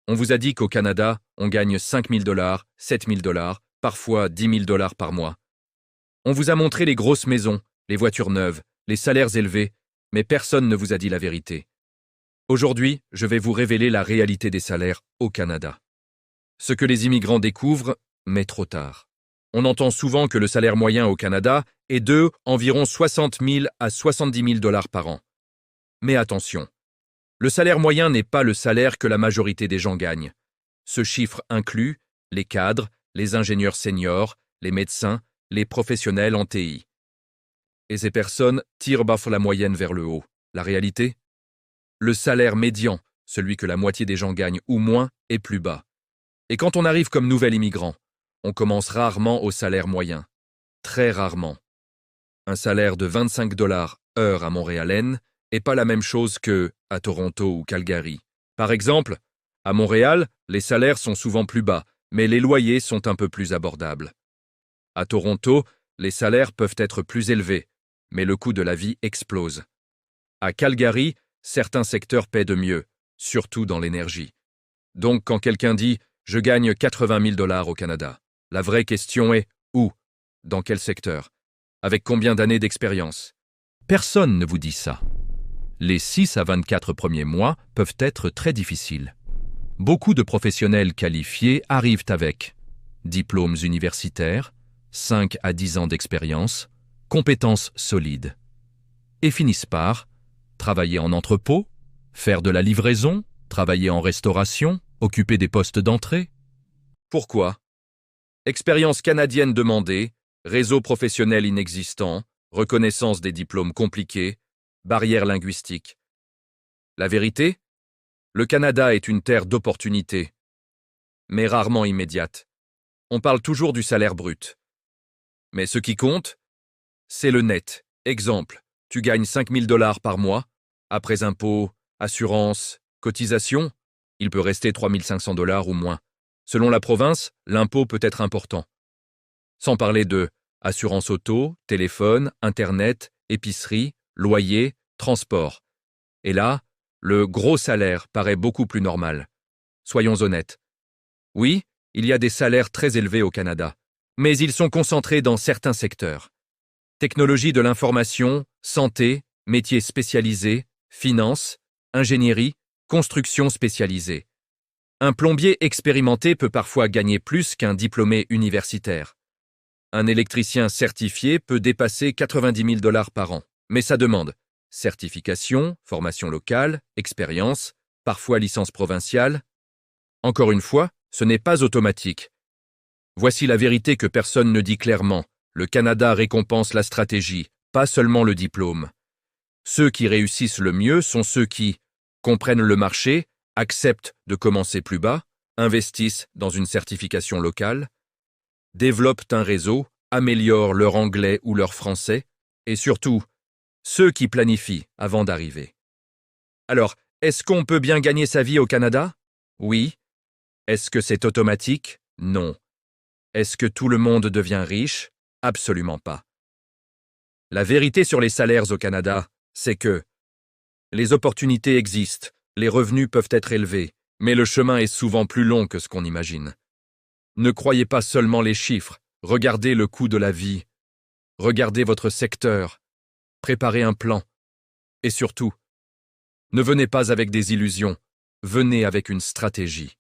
On vous a dit qu'au Canada, on gagne 5 000 $, 7 000 $, parfois 10 000 $ par mois. On vous a montré les grosses maisons, les voitures neuves, les salaires élevés, mais personne ne vous a dit la vérité. Aujourd'hui, je vais vous révéler la réalité des salaires au Canada. Ce que les immigrants découvrent, mais trop tard. On entend souvent que le salaire moyen au Canada est de environ 60 000 à 70 000 $ par an. Mais attention, le salaire moyen n'est pas le salaire que la majorité des gens gagnent. Ce chiffre inclut les cadres, les ingénieurs seniors, les médecins, les professionnels en TI. Et ces personnes tirent la moyenne vers le haut. La réalité ? Le salaire médian, celui que la moitié des gens gagnent ou moins, est plus bas. Et quand on arrive comme nouvel immigrant, on commence rarement au salaire moyen. Très rarement. Un salaire de 25 $ heure à Montréal n'est pas la même chose que à Toronto ou Calgary. Par exemple, à Montréal, les salaires sont souvent plus bas, mais les loyers sont un peu plus abordables. À Toronto, les salaires peuvent être plus élevés, mais le coût de la vie explose. À Calgary, certains secteurs paient de mieux, surtout dans l'énergie. Donc quand quelqu'un dit « je gagne 80 000 $ au Canada », la vraie question est « où ? Dans quel secteur ? Avec combien d'années d'expérience ?» Personne ne vous dit ça. Les 6 à 24 premiers mois peuvent être très difficiles. Beaucoup de professionnels qualifiés arrivent avec diplômes universitaires, 5 à 10 ans d'expérience, compétences solides, et finissent par travailler en entrepôt, faire de la livraison, travailler en restauration, occuper des postes d'entrée. Pourquoi ? Expérience canadienne demandée, réseau professionnel inexistant, reconnaissance des diplômes compliqués, barrières linguistiques. La vérité ? Le Canada est une terre d'opportunités, mais rarement immédiate. On parle toujours du salaire brut. Mais ce qui compte, c'est le net. Exemple, tu gagnes 5 000 $ par mois, après impôts, assurance, cotisation, il peut rester 3 500 $ ou moins. Selon la province, l'impôt peut être important. Sans parler de assurance auto, téléphone, internet, épicerie, loyer, transport. Et là, le gros salaire paraît beaucoup plus normal. Soyons honnêtes. Oui, il y a des salaires très élevés au Canada, mais ils sont concentrés dans certains secteurs. Technologie de l'information, santé, métiers spécialisés, finance, ingénierie, construction spécialisée. Un plombier expérimenté peut parfois gagner plus qu'un diplômé universitaire. Un électricien certifié peut dépasser 90 000 $ par an, mais ça demande certification, formation locale, expérience, parfois licence provinciale. Encore une fois, ce n'est pas automatique. Voici la vérité que personne ne dit clairement. Le Canada récompense la stratégie, pas seulement le diplôme. Ceux qui réussissent le mieux sont ceux qui comprennent le marché, acceptent de commencer plus bas, investissent dans une certification locale, développent un réseau, améliorent leur anglais ou leur français, et surtout, ceux qui planifient avant d'arriver. Alors, est-ce qu'on peut bien gagner sa vie au Canada ? Oui. Est-ce que c'est automatique ? Non. Est-ce que tout le monde devient riche ? Absolument pas. La vérité sur les salaires au Canada, c'est que les opportunités existent, les revenus peuvent être élevés, mais le chemin est souvent plus long que ce qu'on imagine. Ne croyez pas seulement les chiffres, regardez le coût de la vie, regardez votre secteur, préparez un plan. Et surtout, ne venez pas avec des illusions, venez avec une stratégie.